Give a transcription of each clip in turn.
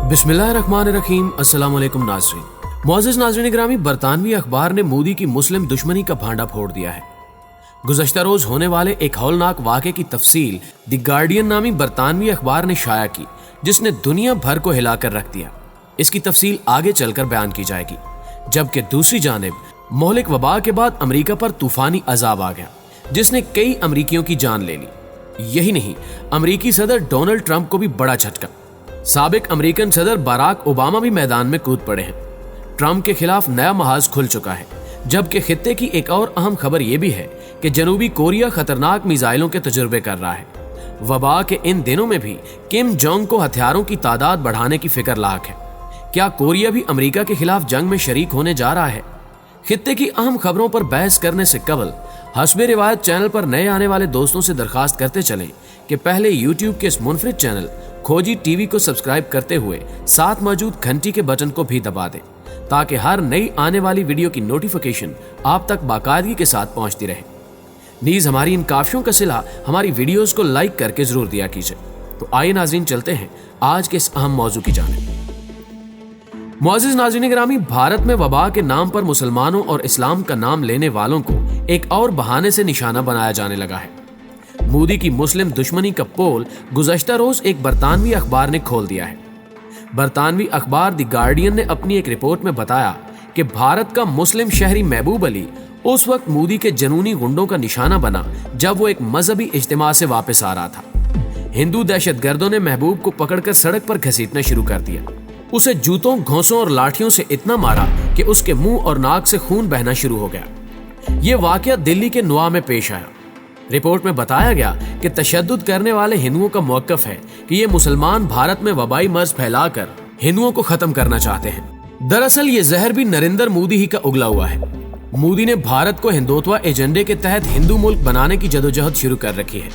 बिस्मिल्लाहिर्रहमानिर्रहीम। अस्सलाम वालेकुम नाज़रीन। मुअज़्ज़िज़ नाज़रीन ग्रामी, बरतानवी अखबार ने मोदी की मुस्लिम दुश्मनी का भांडा फोड़ दिया है। गुज़श्ता रोज होने वाले एक हौलनाक वाक़े की तफसील द गार्डियन नामी बरतानवी अखबार ने शाया की, जिसने दुनिया भर को हिलाकर रख दिया। इसकी तफसील आगे चलकर बयान की जाएगी। जबकि दूसरी जानिब मोहलिक वबा के बाद अमरीका पर तूफानी अजाब आ गया, जिसने कई अमरीकियों की जान ले ली। यही नहीं, अमरीकी सदर डोनाल्ड ट्रंप को भी बड़ा झटका। साबिक अमेरिकन सदर बराक ओबामा भी मैदान में कूद पड़े हैं। ट्रंप के खिलाफ नया महाज खुल चुका है। जबकि खित्ते की एक और अहम खबर यह भी है कि जनूबी कोरिया खतरनाक मिसाइलों के तजुर्बे कर रहा है। वबा के इन दिनों में भी किम जोंग को हथियारों की तादाद बढ़ाने की फिक्र लाक है। क्या कोरिया भी अमेरिका के खिलाफ जंग में शरीक होने जा रहा है? खित्ते की अहम खबरों पर बहस करने से कबल हस्बे रिवायत चैनल पर नए आने वाले दोस्तों से दरखास्त करते चलें कि पहले यूट्यूब के इस मुनफरिद चैनल खोजी टीवी को सब्सक्राइब करते हुए साथ मौजूद घंटी के बटन को भी दबा दें, ताकि हर नई आने वाली वीडियो की नोटिफिकेशन आप तक बाकायदगी के साथ पहुंचती रहे। नीज हमारी इन काफियों का सिला हमारी वीडियोस को लाइक करके जरूर दिया कीजिए। तो आइए नाज़रीन, चलते हैं आज के इस अहम मौजू की जानिब। मुअज़्ज़िज़ नाज़रीन ग्रामी, भारत में वबा के नाम पर मुसलमानों और इस्लाम का नाम लेने वालों को एक और बहाने से निशाना बनाया जाने लगा है। मोदी की मुस्लिम दुश्मनी का पोल गुज़श्ता रोज एक बरतानवी अखबार ने खोल दिया है। बरतानवी अखबार द गार्डियन ने अपनी एक रिपोर्ट में बताया कि भारत का मुस्लिम शहरी महबूब अली उस वक्त मोदी के जनूनी गुंडों का निशाना बना जब वो एक मजहबी इज्तिमा से वापस आ रहा था। हिंदू दहशतगर्दों ने महबूब को पकड़कर सड़क पर घसीटना शुरू कर दिया। उसे जूतों, घोंसों और लाठियों से इतना मारा कि उसके मुंह और नाक से खून बहना शुरू हो गया। ये वाकया दिल्ली के नुआ में पेश आया। रिपोर्ट में बताया गया कि तशद्दुद करने वाले हिंदुओं का मौक़िफ़ है कि ये मुसलमान भारत में वबाई मर्ज फैलाकर हिंदुओं को खत्म करना चाहते हैं। दरअसल ये जहर भी नरेंद्र मोदी ही का उगला हुआ है। मोदी ने भारत को हिंदुत्व एजेंडे के तहत हिंदू मुल्क बनाने की जदोजहद शुरू कर रखी है।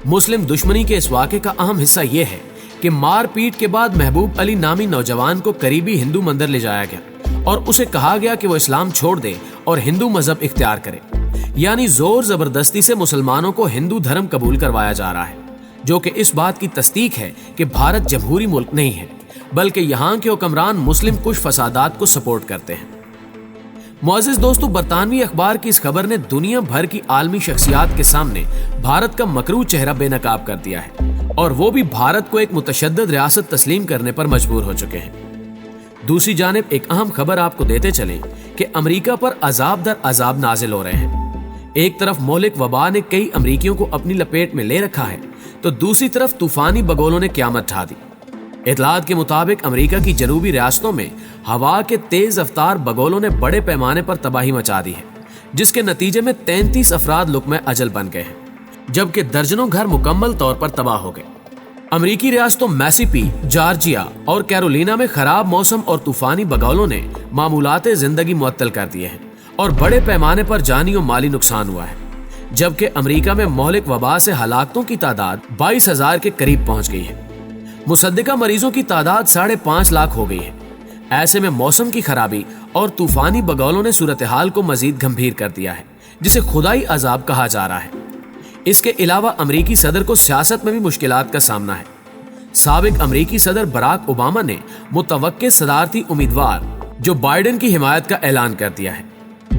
मुस्लिम दुश्मनी के इस वाक़े का अहम हिस्सा ये है कि मारपीट के बाद महबूब अली नामी नौजवान को करीबी हिंदू मंदिर ले जाया गया और उसे कहा गया कि वो इस्लाम छोड़ दे और हिंदू मजहब इख्तियार करे। यानी जोर जबरदस्ती से मुसलमानों को हिंदू धर्म कबूल करवाया जा रहा है, जो कि इस बात की तस्दीक है कि भारत जमहूरी मुल्क नहीं है, बल्कि यहाँ के हुक्मरान मुस्लिम कुछ फसादात को सपोर्ट करते हैं। मुअज़्ज़िज़ दोस्तों, बरतानवी अखबार की इस खबर ने दुनिया भर की आलमी शख्सियात के सामने भारत का मकरू चेहरा बेनकाब कर दिया है, और वो भी भारत को एक मुतशद्दिद रियासत तस्लीम करने पर मजबूर हो चुके हैं। दूसरी जानिब एक अहम खबर आपको देते चलें कि अमरीका पर अजाब दर अजाब नाजिल हो रहे हैं। एक तरफ मोहलिक वबा ने कई अमरीकियों को अपनी लपेट में ले रखा है, तो दूसरी तरफ तूफानी बगोलों ने क़यामत ढा दी। इतलात के मुताबिक अमरीका की जनूबी रियासतों में हवा के तेज रफ्तार बगोलों ने बड़े पैमाने पर तबाही मचा दी है, जिसके नतीजे में 33 अफराद लुक़्मे अजल बन गए हैं, जबकि दर्जनों घर मुकम्मल तौर पर तबाह हो गए। अमरीकी रियासतों मैसिपी, जॉर्जिया और कैरोलिना में खराब मौसम और तूफानी बगौलों ने मामूलाते जिंदगी मुअत्तल कर दिए हैं और बड़े पैमाने पर जानी और माली नुकसान हुआ है। जबकि अमरीका में मोहलिक वबा से हलाकतों की तादाद 22,000 के करीब पहुंच गई है। मुसद्दिका मरीजों की तादाद 5.5 लाख हो गई है। ऐसे में मौसम की खराबी और तूफानी बगौलों ने सूरत हाल को मजीद गंभीर कर दिया है, जिसे खुदाई अजाब कहा जा रहा है। इसके अलावा अमरीकी सदर को सियासत में भी मुश्किलात का सामना है। साबिक अमरीकी सदर बराक ओबामा ने मुतवक्के सदारती उम्मीदवार जो बाइडेन की हिमायत का ऐलान कर दिया है।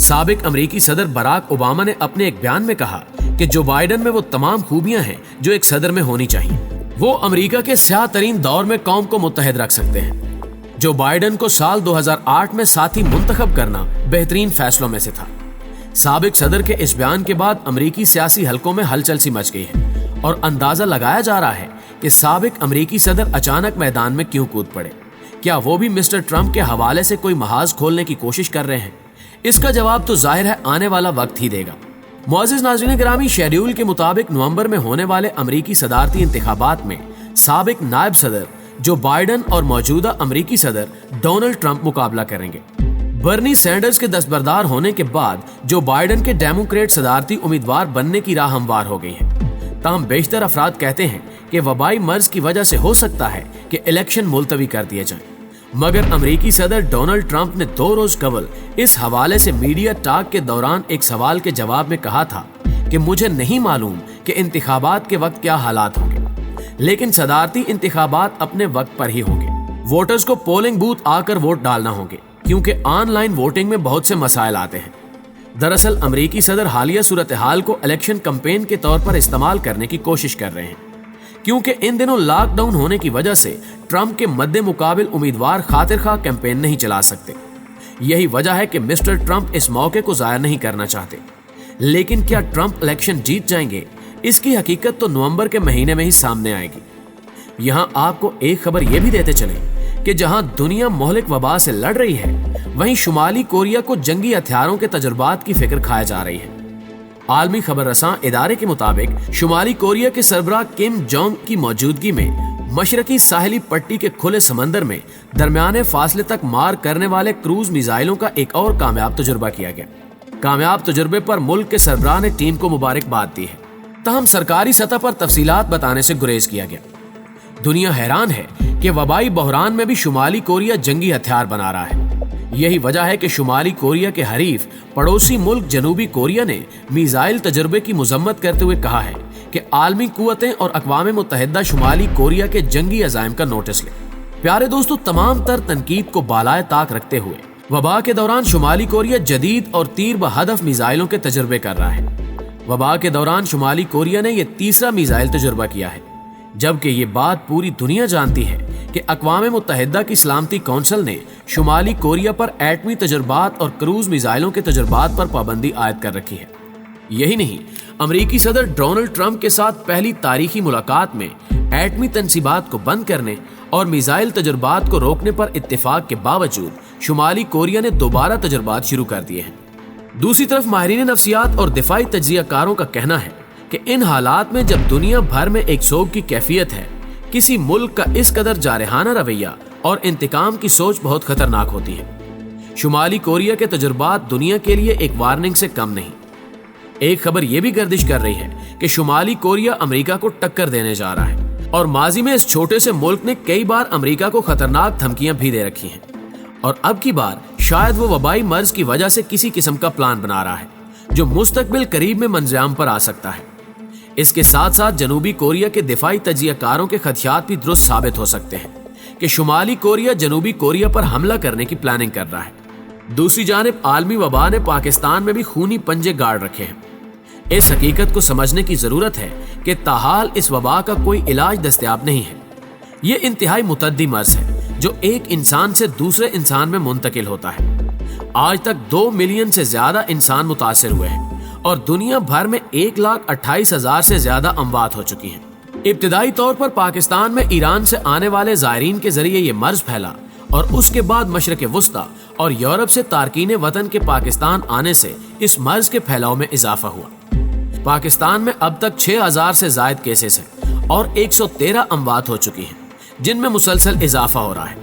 साबिक अमरीकी सदर बराक ओबामा ने अपने एक बयान में कहा कि जो बाइडेन में वो तमाम खूबियां हैं जो एक सदर में होनी चाहिए। वो अमरीका के स्याह तरीन दौर में कौम को मुत्तहिद रख सकते हैं। जो बाइडेन को साल 2008 में साथी मुंतखब करना बेहतरीन फैसलों में से था। साबिक सदर के इस बयान के बाद अमरीकी सियासी हलकों में हलचल सी मच गई है और अंदाजा लगाया जा रहा है कि साबिक अमरीकी सदर अचानक मैदान में क्यों कूद पड़े। क्या वो भी मिस्टर ट्रंप के हवाले से कोई महाज खोलने की कोशिश कर रहे हैं? इसका जवाब तो जाहिर है आने वाला वक्त ही देगा। मुअज़्ज़िज़ नाज़रीन ग्रामी, शेड्यूल के मुताबिक नवंबर में होने वाले अमरीकी सदारती इंतखाबात में साबिक नायब सदर जो बाइडेन और मौजूदा अमरीकी सदर डोनाल्ड ट्रंप मुकाबला करेंगे। बर्नी सैंडर्स के दस्तबरदार होने के बाद जो बाइडेन के डेमोक्रेट सदारती उम्मीदवार बनने की राह हमवार हो गई है। ताहम बेशतर अफराद कहते हैं कि वबाई मर्ज की वजह से हो सकता है कि इलेक्शन मुलतवी कर दिए जाएं। मगर अमरीकी सदर डोनाल्ड ट्रंप ने 2 रोज कबल इस हवाले से मीडिया टॉक के दौरान एक सवाल के जवाब में कहा था कि मुझे नहीं मालूम कि इंतखाबात के वक्त क्या हालात होंगे, लेकिन सदारती इंतखाबात अपने वक्त पर ही होंगे। वोटर्स को पोलिंग बूथ आकर वोट डालना होंगे, क्योंकि ऑनलाइन वोटिंग में बहुत से मसाइल आते हैं। दरअसल अमेरिकी सदर हालिया सूरत हाल को इलेक्शन कैंपेन के तौर पर इस्तेमाल करने की कोशिश कर रहे हैं, क्योंकि इन दिनों लॉकडाउन होने की वजह से ट्रंप के मद्दे मुकाबिल उम्मीदवार खातिर खा कैंपेन नहीं चला सकते। यही वजह है कि मिस्टर ट्रंप इस मौके को जाया नहीं करना चाहते। लेकिन क्या ट्रंप इलेक्शन जीत जाएंगे? इसकी हकीकत तो नवंबर के महीने में ही सामने आएगी। यहां आपको एक खबर यह भी देते चले कि जहां दुनिया मोहलिक वबा से लड़ रही है, वहीं शुमाली कोरिया को जंगी हथियारों के तजुर्बात की फिक्र खाए जा रही है। आलमी खबर रसां इदारे के मुताबिक शुमाली कोरिया के सरबराह किम जोंग की मौजूदगी में मशरकी साहिली पट्टी के खुले समंदर में दरमियाने फासले तक मार करने वाले क्रूज मिसाइलों का एक और कामयाब तजुर्बा किया गया। कामयाब तजुर्बे पर मुल्क के सरबराह ने टीम को मुबारकबाद दी है, तहम सरकारी सतह पर तफसीलात बताने से गुरेज किया गया। दुनिया हैरान है कि वबाई बहरान में भी शुमाली कोरिया जंगी हथियार बना रहा है। यही वजह है कि शुमाली कोरिया के हरीफ पड़ोसी मुल्क जनूबी कोरिया ने मिसाइल तजुर्बे की मजम्मत करते हुए कहा है कि आलमी कुव्वतें और अक़वाम मुत्तहिदा शुमाली कोरिया के जंगी अज़ाइम का नोटिस लें। प्यारे दोस्तों, तमाम तर तनकीद को बालाए ताक रखते हुए वबा के दौरान शुमाली कोरिया जदीद और तीर बहदफ मिसाइलों के तजुर्बे कर रहा है। वबा के दौरान शुमाली कोरिया ने यह तीसरा मिसाइल तजुर्बा किया है, जबकि ये बात पूरी दुनिया जानती है कि अक़वाम मुत्तहिदा की सलामती कौंसिल ने शुमाली कोरिया पर एटमी तजुर्बात और क्रूज मिसाइलों के तजुर्बात पर पाबंदी आयद कर रखी है। यही नहीं, अमेरिकी सदर डोनाल्ड ट्रंप के साथ पहली तारीखी मुलाकात में एटमी तनसीबात को बंद करने और मिसाइल तजुर्बात को रोकने पर इत्तेफाक के बावजूद शुमाली कोरिया ने दोबारा तजुर्बात शुरू कर दिए हैं। दूसरी तरफ माहिरीन नफ्सियात और दिफाई तज्जियाकारों का कहना है कि इन हालात में जब दुनिया भर में एक सोग की कैफियत है, किसी मुल्क का इस कदर जारहाना रवैया और इंतकाम की सोच बहुत खतरनाक होती है। शुमाली कोरिया के तजुर्बात दुनिया के लिए एक वार्निंग से कम नहीं। एक खबर यह भी गर्दिश कर रही है कि शुमाली कोरिया अमेरिका को टक्कर देने जा रहा है और माजी में इस छोटे से मुल्क ने कई बार अमेरिका को खतरनाक धमकियां भी दे रखी हैं और अब की बार शायद वो वबाई मर्ज की वजह से किसी किस्म का प्लान बना रहा है जो मुस्तकबिल करीब में मंजराम पर आ सकता है। इसके साथ साथ जनूबी कोरिया के दिफाई तजियाकारों के खदशात भी दुरुस्त साबित हो सकते हैं कि शुमाली कोरिया जनूबी कोरिया पर हमला करने की प्लानिंग कर रहा है। दूसरी जानिब आलमी वबा ने पाकिस्तान में भी खूनी पंजे गाड़ रखे हैं। इस हकीकत को समझने की जरूरत है कि ताहाल इस वबा का कोई इलाज दस्तयाब नहीं है। ये इंतहाई मुतद्दी मर्ज है जो एक इंसान से दूसरे इंसान में मुंतकिल होता है। आज तक 2 मिलियन से ज्यादा इंसान मुतासिर हुए हैं और दुनिया भर में 1,28,000 से ज्यादा अमवात हो चुकी हैं। इब्तिदाई तौर पर पाकिस्तान में ईरान से आने वाले ज़ायरीन के जरिए ये मर्ज फैला और उसके बाद मशरक़ वुस्ता और यूरोप से तारकीन वतन के पाकिस्तान आने से इस मर्ज के फैलाव में इजाफा हुआ। पाकिस्तान में अब तक 6,000 से जायद केसेस हैं और 113 अमवात हो चुकी हैं, जिनमें मुसलसल इजाफा हो रहा है।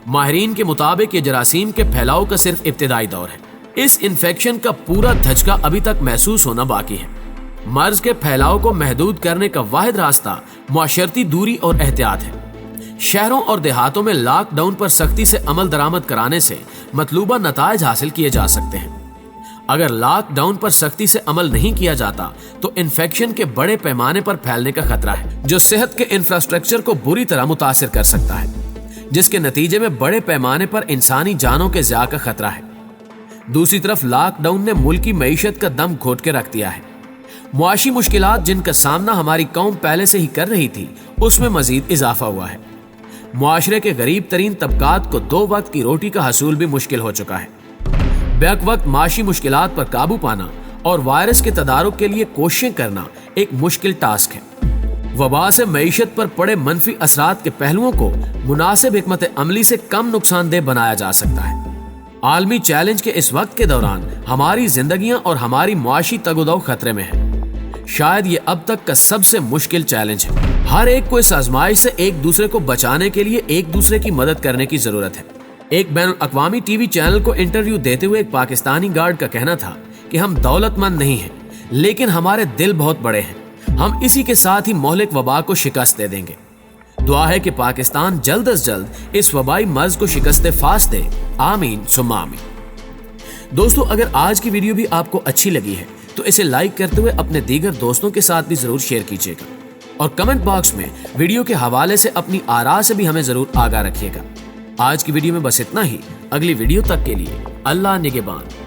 माहिरीन के मुताबिक ये जरासीम के फैलाव का सिर्फ इब्तिदाई दौर है। इस इन्फेक्शन का पूरा धचका अभी तक महसूस होना बाकी है। मर्ज के फैलाव को महदूद करने का वाहिद रास्ता मुआशरती दूरी और एहतियात है। शहरों और देहातों में लॉकडाउन पर सख्ती से अमल दरामद कराने से मतलूबा नताइज हासिल किए जा सकते हैं। अगर लॉकडाउन पर सख्ती से अमल नहीं किया जाता तो इन्फेक्शन के बड़े पैमाने पर फैलने का खतरा है, जो सेहत के इंफ्रास्ट्रक्चर को बुरी तरह मुतासिर कर सकता है, जिसके नतीजे में बड़े पैमाने पर इंसानी जानों के ज़िया का खतरा है। दूसरी तरफ लॉकडाउन ने मुल्की मईशत का दम घोट के रख दिया है। मुआशी मुश्किलात जिनका सामना हमारी कौम पहले से ही कर रही थी, उसमें मजीद इजाफा हुआ है। मुआशरे के गरीब तरीन तबकात को 2 वक्त की रोटी का हसूल भी मुश्किल हो चुका है। बैक वक्त माशी मुश्किलात पर काबू पाना और वायरस के तदारुक के लिए कोशिशें करना एक मुश्किल टास्क है। वबा से मईशत पर पड़े मनफी असरात के पहलुओं को मुनासिब हिकमत अमली से कम नुकसानदेह बनाया जा सकता है। आलमी चैलेंज के इस वक्त के दौरान हमारी जिंदगियां और हमारी मुआशी तगोदो खतरे में है। शायद ये अब तक का सबसे मुश्किल चैलेंज है। हर एक को इस आजमाइश से एक दूसरे को बचाने के लिए एक दूसरे की मदद करने की जरूरत है। एक बैनुल-अक़वामी टीवी चैनल को इंटरव्यू देते हुए एक पाकिस्तानी गार्ड का कहना था कि हम दौलतमंद नहीं हैं, लेकिन हमारे दिल बहुत बड़े हैं। हम इसी के साथ ही मोहलिक वबा को शिकस्त दे देंगे। दुआ है कि पाकिस्तान जल्द अज जल्द इस वबाई मर्ज को शिकस्त फास दे। आमीन सुम्मा आमीन। दोस्तों, अगर आज की वीडियो भी आपको अच्छी लगी है तो इसे लाइक करते हुए अपने दीगर दोस्तों के साथ भी जरूर शेयर कीजिएगा। اور کمنٹ باکس میں ویڈیو کے حوالے سے اپنی آراء سے بھی ہمیں ضرور آگاہ رکھیے گا۔ آج کی ویڈیو میں بس اتنا ہی، اگلی ویڈیو تک کے لیے اللہ نگہبان۔